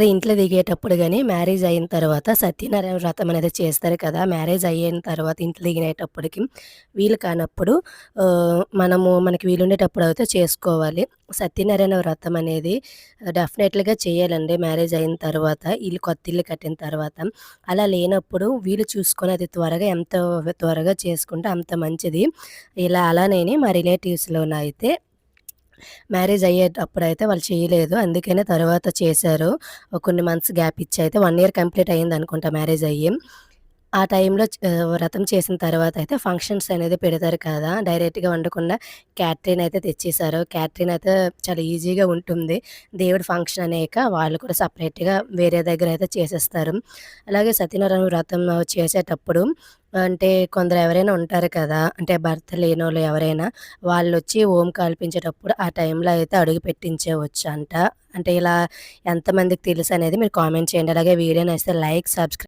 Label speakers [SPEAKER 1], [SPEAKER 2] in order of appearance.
[SPEAKER 1] ఇక్కడ ఇంట్లో దిగేటప్పుడు గాని, మ్యారేజ్ అయిన తర్వాత సత్యనారాయణ వ్రతం అనేది చేస్తారు కదా! మ్యారేజ్ అయిన తర్వాత ఇంట్లో దిగినేటప్పటికి వీలు కానప్పుడు మనకి వీలుండేటప్పుడు అయితే చేసుకోవాలి. సత్యనారాయణ వ్రతం అనేది డెఫినెట్‌గా చేయాలండి మ్యారేజ్ అయిన తర్వాత, కొత్త ఇల్లు కట్టిన తర్వాత. అలా లేనప్పుడు వీలు చూసుకొని అది ఎంత త్వరగా చేసుకుంటే అంత మంచిది. అలానేని మా రిలేటివ్స్‌లోనైతే మ్యారేజ్ అయ్యేటప్పుడైతే వాళ్ళు చేయలేదు. అందుకనే తర్వాత చేశారు. కొన్ని మంత్స్ గ్యాప్ ఇచ్చి అయితే 1 ఇయర్ కంప్లీట్ అయిందనుకుంటా మ్యారేజ్ అయ్యి. ఆ టైంలో వ్రతం చేసిన తర్వాత అయితే ఫంక్షన్స్ అనేది పెడతారు కదా! డైరెక్ట్‌గా వండకుండా క్యాటరిన్ అయితే తెచ్చేసారు. క్యాటరిన్ అయితే చాలా ఈజీగా ఉంటుంది. దేవుడి ఫంక్షన్ అనేక వాళ్ళు కూడా సెపరేట్‌గా వేరే దగ్గర అయితే చేసేస్తారు. అలాగే సత్యనారాయణ వ్రతం చేసేటప్పుడు అంటే కొందరు ఎవరైనా ఉంటారు కదా! అంటే భర్త లేనోళ్ళు ఎవరైనా వాళ్ళొచ్చి కల్పించేటప్పుడు ఆ టైంలో అయితే అడుగు పెట్టించేయొచ్చంట. అంటే ఇలా ఎంతమందికి తెలుసనేది మీరు కామెంట్ చేయండి. అలాగే వీడియో నచ్చితే లైక్, సబ్స్క్రైబ్